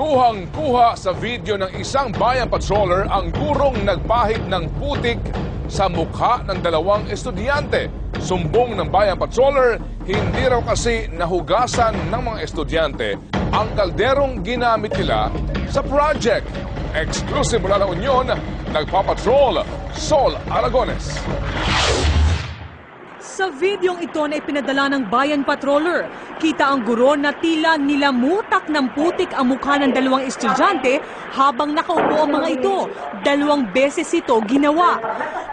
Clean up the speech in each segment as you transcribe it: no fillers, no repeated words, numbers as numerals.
Kuhang-kuha sa video ng isang bayan patroller ang gurong nagpahid ng putik sa mukha ng dalawang estudyante. Sumbong ng bayan patroller, hindi raw kasi nahugasan ng mga estudyante ang kalderong ginamit nila sa project. Exclusive mula ng Union, nagpapatrol, Sol Aragones. Sa videong ito na ipinadala ng bayan patroller, kita ang guro na tila nilamutak ng putik ang mukha ng dalawang estudyante habang nakaupo ang mga ito. 2 beses ito ginawa.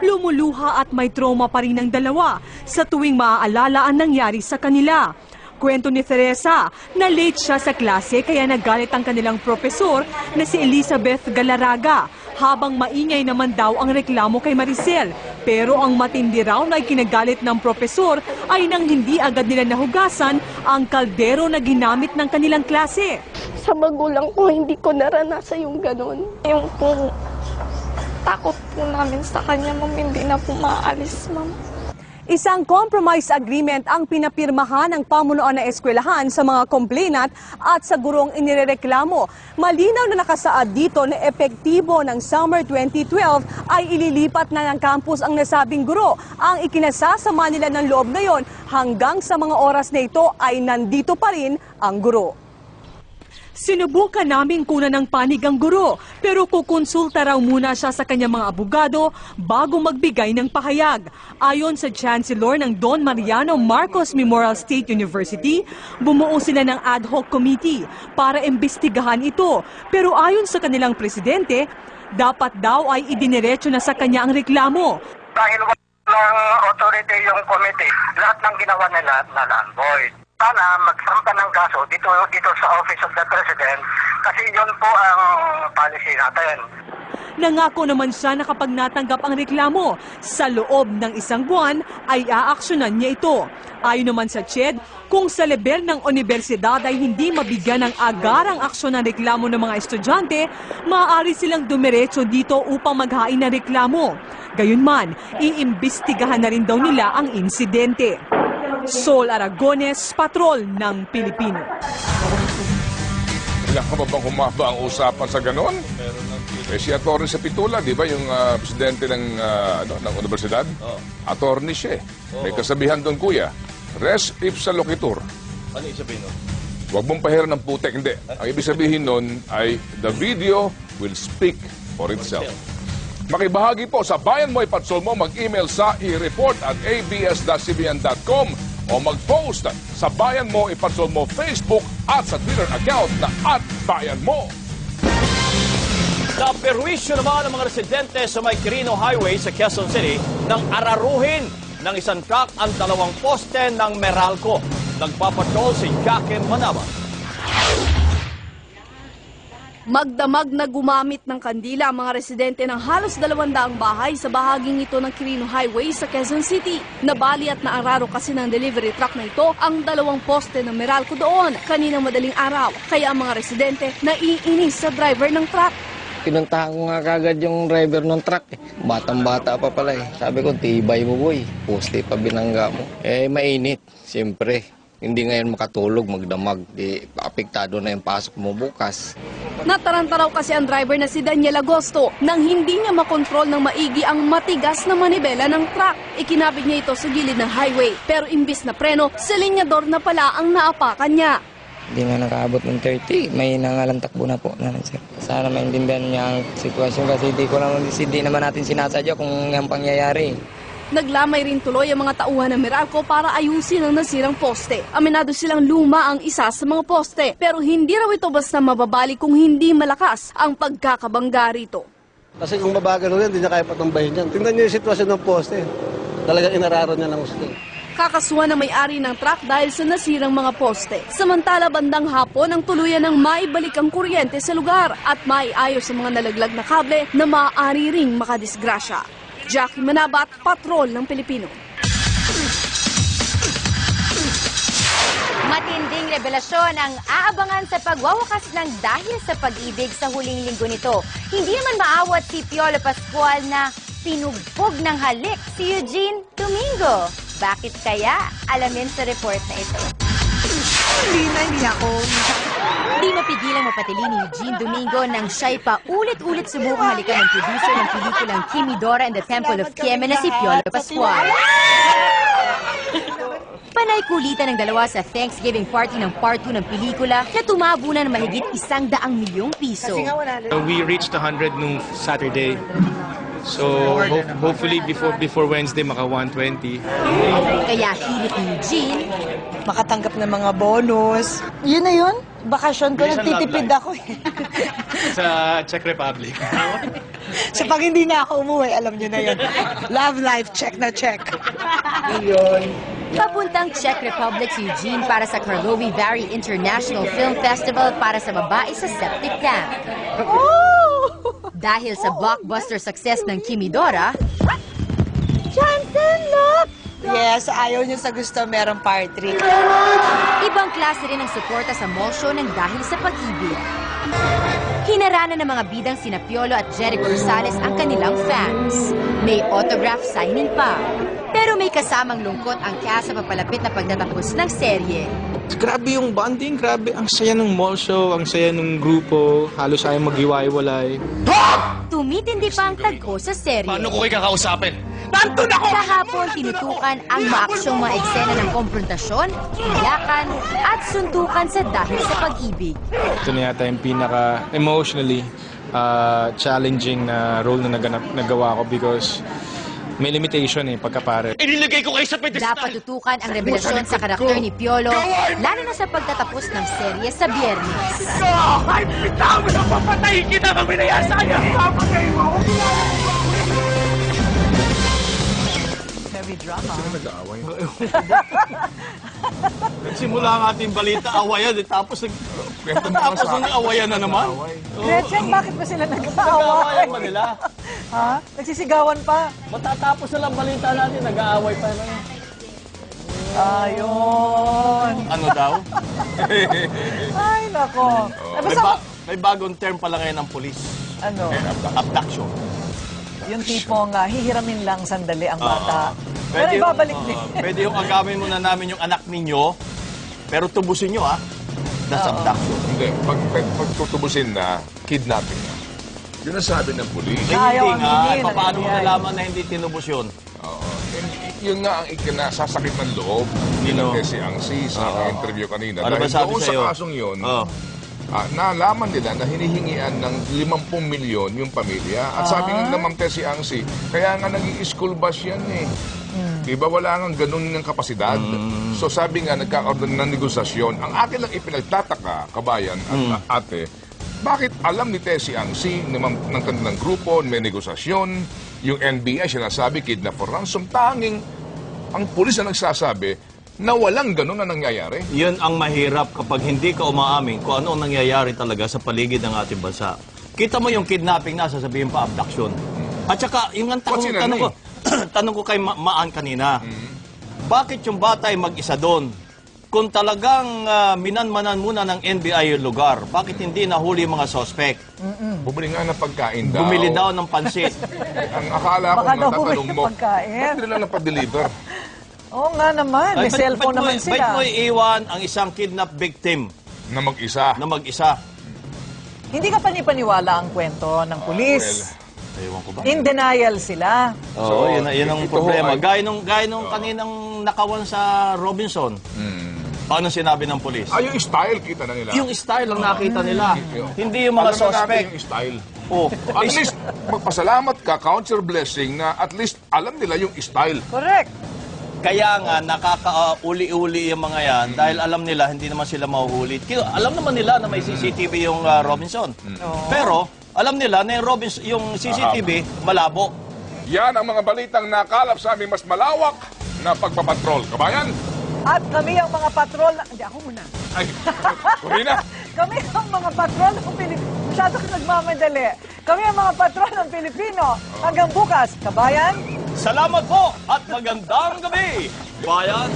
Lumuluha at may trauma pa rin ang dalawa sa tuwing maaalala ang nangyari sa kanila. Kwento ni Teresa na late siya sa klase kaya nagalit ang kanilang profesor na si Elizabeth Galaraga habang maingay naman daw ang reklamo kay Maricel. Pero ang matindi raw na ikinagalit ng profesor ay nang hindi agad nila nahugasan ang kaldero na ginamit ng kanilang klase. Sa magulang ko, hindi ko naranasan yung ganun. Yung po, takot po namin sa kanya, ma'am, hindi na po maaalis, ma'am. Isang compromise agreement ang pinapirmahan ng pamunuan ng eskwelahan sa mga complainant at sa gurong inirereklamo. Malinaw na nakasaad dito na epektibo ng summer 2012 ay ililipat na ng campus ang nasabing guro. Ang ikinasasama nila ng loob ngayon hanggang sa mga oras na ito ay nandito pa rin ang guro. Sinubukan naming kunan ng panig ang guro, pero kukonsulta raw muna siya sa kanyang mga abogado bago magbigay ng pahayag. Ayon sa Chancellor ng Don Mariano Marcos Memorial State University, bumuo sila ng ad hoc committee para imbestigahan ito. Pero ayon sa kanilang presidente, dapat daw ay idiniretso na sa kanya ang reklamo. Dahil walang authority yung committee, lahat ng ginawa nila na-void. Sana magsampa ng kaso dito sa Office of the President kasi yun po ang policy natin. Nangako naman siya na kapag natanggap ang reklamo, sa loob ng 1 buwan ay aaksyonan niya ito. Ayon naman sa CHED, kung sa level ng universidad ay hindi mabigyan ng agarang aksyon ng reklamo ng mga estudyante, maaari silang dumiretso dito upang maghain ng reklamo. Gayunman, iimbestigahan na rin daw nila ang insidente. Sol Aragones, Patrol ng Pilipino. Kailan ka ba bang humaba ang usapan sa ganon? Si Atty. Sapitula, di ba, yung presidente ng universidad? Attorney siya. May kasabihan doon, kuya. Res ipsa loquitur. Ano yung sabihin nun? Huwag mong pahiran ng putek. Hindi. Ang ibig sabihin nun ay the video will speak for itself. Makibahagi po sa Bayan Mo Ipatsol Mo, mag-email sa ireport@abs-cbn.com o mag-post sa Bayan Mo Ipatsol Mo Facebook at sa Twitter account na @BayanMo. Naperwisyo naman ang mga residente sa may Quirino Highway sa Quezon City nang araruhin ng isang truck ang 2 poste ng Meralco. Nagpapatrol si Jackie Manaba. Magdamag na gumamit ng kandila ang mga residente ng halos 200 bahay sa bahaging ito ng Quirino Highway sa Quezon City. Nabali at naararo kasi ng delivery truck na ito ang 2 poste ng Meralco doon kaninang madaling araw. Kaya ang mga residente naiinis sa driver ng truck. Pinuntahan ko nga kagad yung driver ng truck. Batang-bata pa pala eh. Sabi ko, tibay mo boy. Poste pa binangga mo. Mainit. Siyempre, hindi ngayon makatulog, magdamag. Apektado na yung pasok mo bukas. Nataranta raw kasi ang driver na si Daniel Agosto nang hindi niya makontrol ng maigi ang matigas na manibela ng truck. Ikinabit niya ito sa gilid ng highway. Pero imbis na preno, sa linyador na pala ang naapakan niya. Hindi na nakaabot ng 30. May nangalang takbo na po. Sir. Sana maintindihan niya ang sitwasyon kasi hindi naman natin sinasadya kung ang pangyayari. Naglamay rin tuloy ang mga tauhan ng Meralco para ayusin ang nasirang poste. Aminado silang luma ang isa sa mga poste, pero hindi raw ito basta mababali kung hindi malakas ang pagkakabangga rito. Kasi kung mabagal rin, hindi niya kaya patumbahin yan. Tingnan niyo yung sitwasyon ng poste. Talagang inararo niya ng gusto. Kakasuhan ng may-ari ng truck dahil sa nasirang mga poste. Samantala bandang hapon ang tuluyan ng maibalik ang kuryente sa lugar at maiayos sa mga nalaglag na kable na maaari ring makadisgrasya. Jackie Manabat, Patrol ng Pilipino. Matinding revelasyon ang aabangan sa pagwawakas ng dahil sa pag-ibig sa huling linggo nito. Hindi naman maawat si Piolo Pascual na pinugbog ng halik si Eugene Domingo. Bakit kaya? Alamin sa report na ito. Hindi ako Di mapigilang mapatili ni Eugene Domingo nang siya'y paulit-ulit subukang halikan ng producer ng pelikulang Kimidora and the Temple of Kieme na si Piolo Pascual. Panay kulitan ng dalawa sa Thanksgiving party ng part 2 ng pelikula na tumabo na ng mahigit 100 milyong piso. We reached 100 nung Saturday. So hopefully before Wednesday maka 120. Kaya hilit ni Eugene, Makatanggap ng mga bonus. Yun na yun. Bakasyon ko, nagtitipid ako eh. Sa Czech Republic. So pag hindi na ako umuwi, alam nyo na yun. Love life, check na check. papuntang Czech Republic si Eugene para sa Karlovy Vary International Film Festival para sa babae sa septic camp. Dahil sa blockbuster success ng Kimidora, Johnson, look! Yes, ayaw niya sa gusto merong part 3. ibang klase rin ang suporta sa mall show ng Dahil sa Pag-ibig. Hinaranan ng mga bidang sina Piolo at Jericho Rosales ang kanilang fans. May autograph signing pa. Pero may kasamang lungkot ang cast sa papalapit na pagtatapos ng serye. Grabe yung bonding, grabe. Ang saya ng mall show, ang saya ng grupo. Halos ayaw mag-iwalay. Tumitindi pa ang tagko sa serye. Paano ko kayo kakausapin? Nandun ako! Kahapon tinutukan ang maaksyong mga eksena ng konfrontasyon, iyakan, at suntukan sa Dahil sa Pag-ibig. Ito na yata yung pinaka-emotionally challenging na role na nagawa ko because may limitation pagkapare. Inilagay ko kayo sa pedestal! Dapat tutukan ang revelasyon sa karakter ni Piolo, lalo na sa pagtatapos ng serye sa Biyernes. Ay, bitaw mo na papatayin kita kami na yasaya! Papatay mo! Heavy drama. Nag-aaway. Nagsimula ang ating balita, awayan, tapos ang awayan na naman. Gretchen, bakit ba sila Nag-aaway nag-aaway? ba nila? Ha? Nagsisigawan pa? Matatapos na lang balita natin, nag-aaway pa na. Ayun. Ano daw? Ay, nako. Ay, basta, May bagong term pala ngayon ng polis. ano, Abduction. yung tipong hihiramin lang sandali ang bata. Pero Pwede ibabalik yung, din. pwede yung agamin muna namin yung anak ninyo, pero tubusin nyo, That's abduction. Hindi. Pag tutubusin na, kidnapping na. Yun ang sabi ng pulis. Eh, Ayaw hindi nga. aminin, Paano mo nangyayari. nalaman na hindi tinubos yun? Oo. Yun nga ang ikinasasakit ng loob ni si Angsi sa interview kanina. Ano ba Dahil sabi doon sa'yo? sa kasong yun, Oo. nalaman nila na hinihingian ng 50 milyon yung pamilya. At sabi nga naman si Angsi, kaya nga nag-i-school bus yan eh. Diba wala nga ganun ng kapasidad. So sabi nga, nagkakaroon ng negosasyon. Ang akin lang ipinagtataka, kabayan at ate, bakit alam ni Tessie Angsi ng kanilang grupo, may negosasyon, yung NBI sinasabi, kidnap for ransom, tanging ang pulis na nagsasabi na walang ganun na nangyayari. Yun ang mahirap kapag hindi ka umaamin kung ano ang nangyayari talaga sa paligid ng ating bansa. Kita mo yung kidnapping na, sasabihin pa abduction. At saka, yung tanong ko kay Maan kanina, bakit yung bata ay mag-isa doon? Kung talagang minanmanan muna ng NBI yung lugar, bakit hindi nahuli yung mga suspect? Bumili nga ng pagkain daw. Bumili daw ng pansit. Ang akala ko, Baka daw natatanong bumili mo, ng pagkain. ba't nila na-deliver? Oo nga naman, may cellphone naman Ba't sila. mo iiwan ang isang kidnap victim Na mag-isa. na mag-isa? Hindi ka panipaniwala ang kwento ng pulis. Ewan ko ba? In denial sila. Oo, yun ang ito problema. ay- Gaya nung kaninang nakawan sa Robinson. Paano sinabi ng polis? Yung style kita na nila. Yung style ang nakita nila. Hindi yung mga Alam na natin suspect. yung style. Oh, At least, magpasalamat ka, count your blessing, na at least alam nila yung style. Correct. kaya nga nakakauli-uli yung mga yan dahil alam nila hindi naman sila mahuhuli. Alam naman nila na may CCTV yung Robinson. Pero alam nila na yung CCTV malabo. Yan ang mga balitang nakalap sa aming mas malawak na pagpapatrol. Kabayan? At kami ang mga patrol, hindi ako muna. Ay, Corina. Kami ang mga patrol ng Pilipino. Masyado ka nagmamadali. Kami ang mga patrol ng Pilipino. Hanggang bukas, kabayan. Salamat po at magandang gabi, bayan!